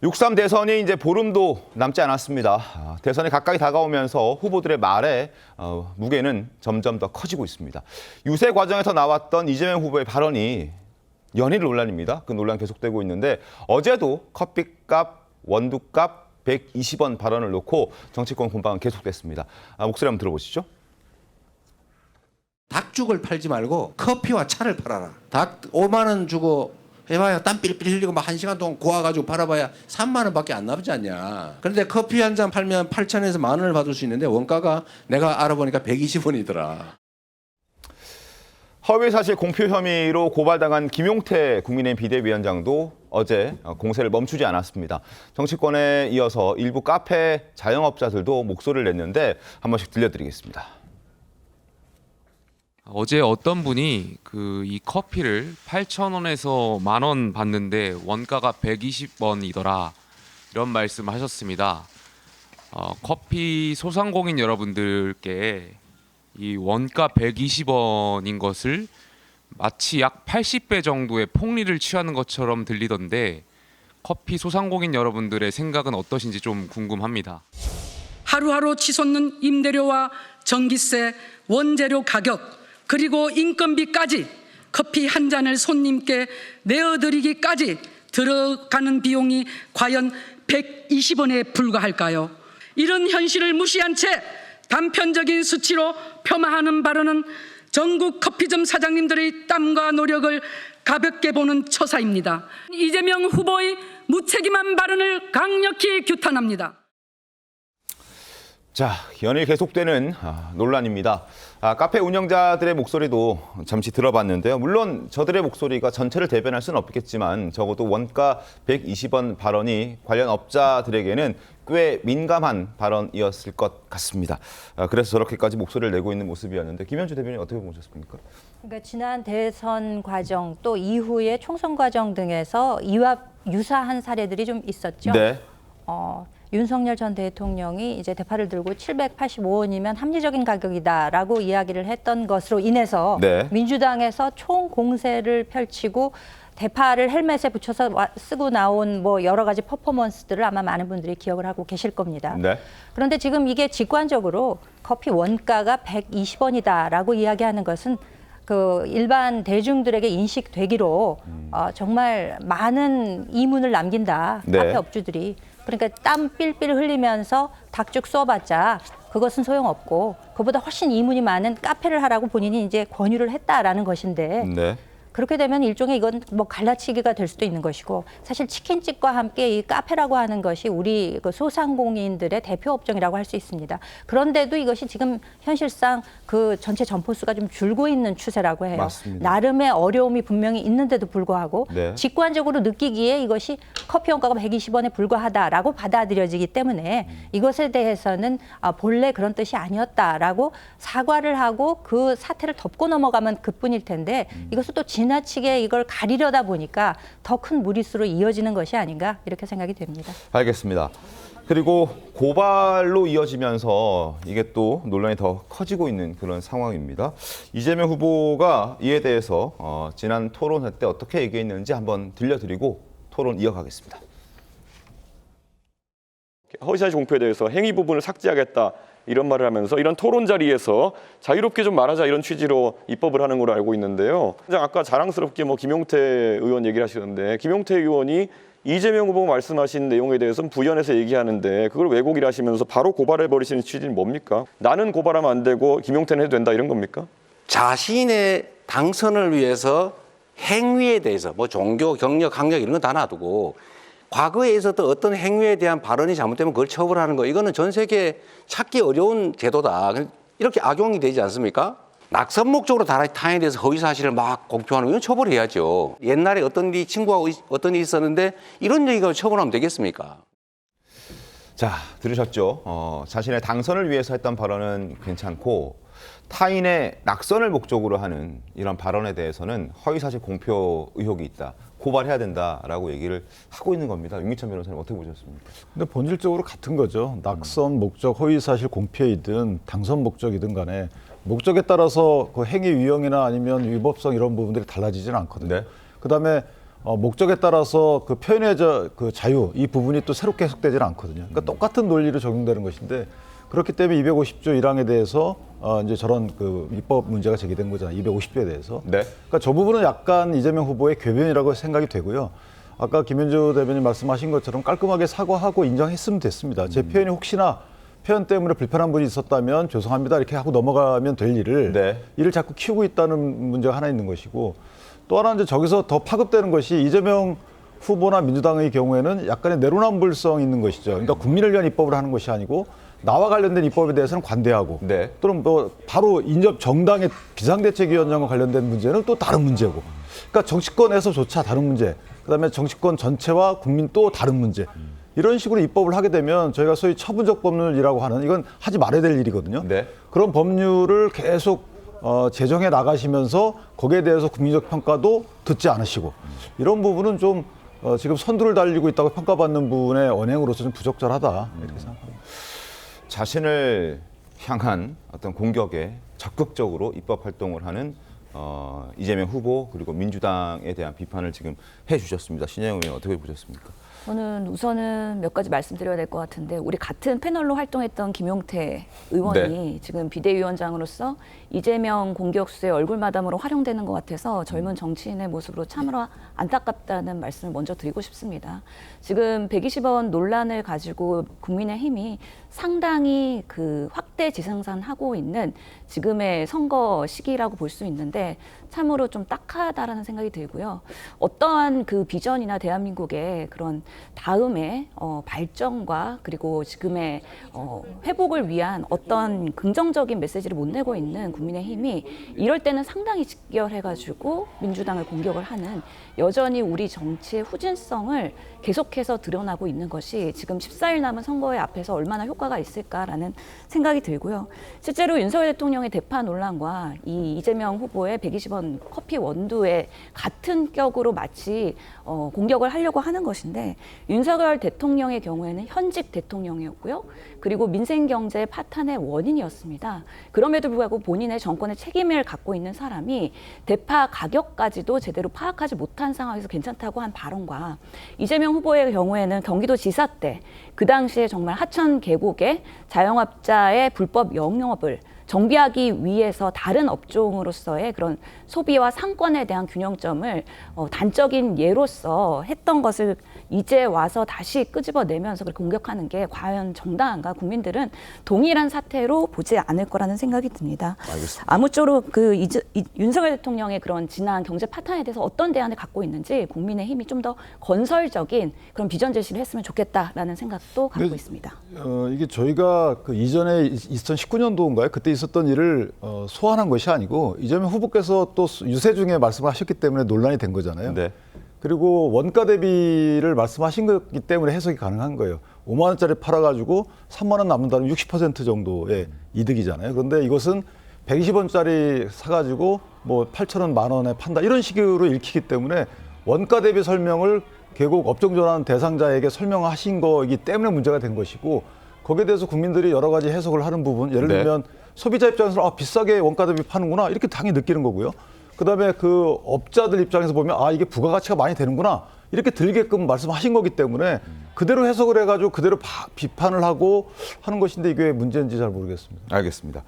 6.3 대선이 이제 보름도 남지 않았습니다. 대선이 가까이 다가오면서 후보들의 말에 무게는 점점 더 커지고 있습니다. 유세 과정에서 나왔던 이재명 후보의 발언이 연일 논란입니다. 그 논란 계속되고 있는데 어제도 커피값, 원두값 120원 발언을 놓고 정치권 공방은 계속됐습니다. 목소리 한번 들어보시죠. 닭죽을 팔지 말고 커피와 차를 팔아라. 닭 5만 원 주고 해봐야 땀 삘삘 흘리고 막 1시간 동안 고아가지고 팔아봐야 3만 원밖에 안 나오지 않냐. 그런데 커피 한 잔 팔면 8천에서 1만 원을 받을 수 있는데 원가가 내가 알아보니까 120원이더라. 허위사실 공표 혐의로 고발당한 김용태 국민의힘 비대위원장도 어제 공세를 멈추지 않았습니다. 정치권에 이어서 일부 카페 자영업자들도 목소리를 냈는데 한 번씩 들려드리겠습니다. 어제 어떤 분이 이 커피를 8,000원에서 10,000원 받는데 원가가 120원이더라 이런 말씀하셨습니다. 커피 소상공인 여러분들께 이 원가 120원인 것을 마치 약 80배 정도의 폭리를 취하는 것처럼 들리던데 커피 소상공인 여러분들의 생각은 어떠신지 좀 궁금합니다. 하루하루 치솟는 임대료와 전기세, 원재료 가격, 그리고 인건비까지 커피 한 잔을 손님께 내어드리기까지 들어가는 비용이 과연 120원에 불과할까요? 이런 현실을 무시한 채 단편적인 수치로 폄하하는 발언은 전국 커피점 사장님들의 땀과 노력을 가볍게 보는 처사입니다. 이재명 후보의 무책임한 발언을 강력히 규탄합니다. 자, 연일 계속되는 논란입니다. 카페 운영자들의 목소리도 잠시 들어봤는데요. 물론 저들의 목소리가 전체를 대변할 수는 없겠지만 적어도 원가 120원 발언이 관련 업자들에게는 꽤 민감한 발언이었을 것 같습니다. 그래서 저렇게까지 목소리를 내고 있는 모습이었는데 김현주 대변인 어떻게 보셨습니까? 그러니까 지난 대선 과정 또 이후의 총선 과정 등에서 이와 유사한 사례들이 좀 있었죠. 네. 윤석열 전 대통령이 이제 대파를 들고 785원이면 합리적인 가격이다라고 이야기를 했던 것으로 인해서 네. 민주당에서 총 공세를 펼치고 대파를 헬멧에 붙여서 쓰고 나온 뭐 여러 가지 퍼포먼스들을 아마 많은 분들이 기억을 하고 계실 겁니다. 네. 그런데 지금 이게 직관적으로 커피 원가가 120원이다라고 이야기하는 것은 그 일반 대중들에게 인식되기로 정말 많은 이문을 남긴다. 네. 카페 업주들이. 그러니까 땀 삘삘 흘리면서 닭죽 써봤자 그것은 소용없고 그보다 훨씬 이문이 많은 카페를 하라고 본인이 이제 권유를 했다라는 것인데 네. 그렇게 되면 일종의 이건 뭐 갈라치기가 될 수도 있는 것이고 사실 치킨집과 함께 이 카페라고 하는 것이 우리 그 소상공인들의 대표 업종이라고 할 수 있습니다. 그런데도 이것이 지금 현실상 그 전체 점포수가 좀 줄고 있는 추세라고 해요. 맞습니다. 나름의 어려움이 분명히 있는데도 불구하고 네. 직관적으로 느끼기에 이것이 커피 원가가 120원에 불과하다라고 받아들여지기 때문에 이것에 대해서는 본래 그런 뜻이 아니었다라고 사과를 하고 그 사태를 덮고 넘어가면 그뿐일 텐데 이것을 또 지나치게 이걸 가리려다 보니까 더 큰 무리수로 이어지는 것이 아닌가 이렇게 생각이 됩니다. 알겠습니다. 그리고 고발로 이어지면서 이게 또 논란이 더 커지고 있는 그런 상황입니다. 이재명 후보가 이에 대해서 지난 토론회 때 어떻게 얘기했는지 한번 들려드리고 토론 이어가겠습니다. 허위사실 공표에 대해서 행위 부분을 삭제하겠다 이런 말을 하면서 이런 토론 자리에서 자유롭게 좀 말하자 이런 취지로 입법을 하는 걸로 알고 있는데요. 아까 자랑스럽게 김용태 의원 얘기를 하시던데 김용태 의원이 이재명 후보가 말씀하신 내용에 대해서는 부연해서 얘기하는데 그걸 왜곡이라 하시면서 바로 고발해버리시는 취지는 뭡니까? 나는 고발하면 안 되고 김용태는 해도 된다 이런 겁니까? 자신의 당선을 위해서 행위에 대해서 뭐 종교, 경력, 학력 이런 거 다 놔두고 과거에 있었던 어떤 행위에 대한 발언이 잘못되면 그걸 처벌하는 거 이거는 전 세계에 찾기 어려운 제도다. 이렇게 악용이 되지 않습니까? 낙선 목적으로 타인에 대해서 허위 사실을 막 공표하는 건 처벌해야죠. 옛날에 어떤 일이 친구하고 어떤 일이 있었는데 이런 얘기가 처벌하면 되겠습니까? 자, 들으셨죠? 자신의 당선을 위해서 했던 발언은 괜찮고 타인의 낙선을 목적으로 하는 이런 발언에 대해서는 허위사실 공표 의혹이 있다. 고발해야 된다라고 얘기를 하고 있는 겁니다. 윤기찬 변호사님 어떻게 보셨습니까? 근데 본질적으로 같은 거죠. 낙선 목적, 허위사실 공표이든 당선 목적이든 간에 목적에 따라서 그 행위 유형이나 아니면 위법성 이런 부분들이 달라지지는 않거든요. 네. 그다음에 목적에 따라서 그 표현의 그 자유 이 부분이 또 새롭게 해석되지는 않거든요. 그러니까 똑같은 논리로 적용되는 것인데 그렇기 때문에 250조 1항에 대해서 이제 저런 그 입법 문제가 제기된 거잖아요. 250조에 대해서. 네. 그러니까 저 부분은 약간 이재명 후보의 궤변이라고 생각이 되고요. 아까 김현주 대변인 말씀하신 것처럼 깔끔하게 사과하고 인정했으면 됐습니다. 제 표현이 혹시나 표현 때문에 불편한 분이 있었다면 죄송합니다 이렇게 하고 넘어가면 될 일을 네. 이를 자꾸 키우고 있다는 문제가 하나 있는 것이고 또 하나 이제 저기서 더 파급되는 것이 이재명 후보나 민주당의 경우에는 약간의 내로남불성 있는 것이죠. 그러니까 국민을 위한 입법을 하는 것이 아니고 나와 관련된 입법에 대해서는 관대하고 네. 또는 뭐 바로 인접 정당의 비상대책위원장과 관련된 문제는 또 다른 문제고 그러니까 정치권에서조차 다른 문제 그다음에 정치권 전체와 국민 또 다른 문제 이런 식으로 입법을 하게 되면 저희가 소위 처분적 법률이라고 하는 이건 하지 말아야 될 일이거든요. 네. 그런 법률을 계속 제정해 나가시면서 거기에 대해서 국민적 평가도 듣지 않으시고 이런 부분은 좀 지금 선두를 달리고 있다고 평가받는 분의 언행으로서 좀 부적절하다 이렇게 생각합니다. 자신을 향한 어떤 공격에 적극적으로 입법 활동을 하는 이재명 후보 그리고 민주당에 대한 비판을 지금 해주셨습니다. 신혜영 의원 어떻게 보셨습니까? 저는 우선은 몇 가지 말씀드려야 될 것 같은데 우리 같은 패널로 활동했던 김용태 의원이 지금 비대위원장으로서 이재명 공격수의 얼굴 마담으로 활용되는 것 같아서 젊은 정치인의 모습으로 참으로 안타깝다는 말씀을 먼저 드리고 싶습니다. 지금 120원 논란을 가지고 국민의힘이 상당히 그 확대 지생산하고 있는 지금의 선거 시기라고 볼 수 있는데 참으로 좀 딱하다라는 생각이 들고요. 어떠한 그 비전이나 대한민국의 그런 다음의 발전과 그리고 지금의 회복을 위한 어떤 긍정적인 메시지를 못 내고 있는 국민의힘이 이럴 때는 상당히 직결해가지고 민주당을 공격을 하는 여전히 우리 정치의 후진성을 계속해서 드러나고 있는 것이 지금 14일 남은 선거의 앞에서 얼마나 효과가 있을까라는 생각이 들고요. 실제로 윤석열 대통령의 대파 논란과 이 이재명 후보의 120원 커피 원두에 같은 격으로 마치 공격을 하려고 하는 것인데 윤석열 대통령의 경우에는 현직 대통령이었고요. 그리고 민생경제 파탄의 원인이었습니다. 그럼에도 불구하고 본인의 정권의 책임을 갖고 있는 사람이 대파 가격까지도 제대로 파악하지 못한 상황에서 괜찮다고 한 발언과 이재명 후보의 경우에는 경기도지사 때 그 당시에 정말 하천 계곡에 자영업자의 불법 영업을 정비하기 위해서 다른 업종으로서의 그런 소비와 상권에 대한 균형점을 단적인 예로서 했던 것을 이제 와서 다시 끄집어내면서 그렇게 공격하는 게 과연 정당한가? 국민들은 동일한 사태로 보지 않을 거라는 생각이 듭니다. 알겠습니다. 아무쪼록 윤석열 대통령의 그런 지난 경제 파탄에 대해서 어떤 대안을 갖고 있는지 국민의힘이 좀 더 건설적인 그런 비전 제시를 했으면 좋겠다라는 생각도 갖고 있습니다. 이게 저희가 그 이전에 2019년도인가요? 그때 있었던 일을 소환한 것이 아니고 이재명 후보께서 또 유세 중에 말씀을 하셨기 때문에 논란이 된 거잖아요. 네. 그리고 원가 대비를 말씀하신 거기 때문에 해석이 가능한 거예요. 5만 원짜리 팔아가지고 3만 원 남는다면 60% 정도의 이득이잖아요. 그런데 이것은 120원짜리 사가지고 뭐 8천 원, 만 원에 판다 이런 식으로 읽히기 때문에 원가 대비 설명을 결국 업종 전환 대상자에게 설명하신 거이기 때문에 문제가 된 것이고 거기에 대해서 국민들이 여러 가지 해석을 하는 부분 예를 네. 들면 소비자 입장에서 비싸게 원가 대비 파는구나 이렇게 당연히 느끼는 거고요. 그다음에 그 업자들 입장에서 보면 이게 부가가치가 많이 되는구나 이렇게 들게끔 말씀하신 거기 때문에 그대로 해석을 해가지고 그대로 비판을 하고 하는 것인데 이게 문제인지 잘 모르겠습니다. 알겠습니다.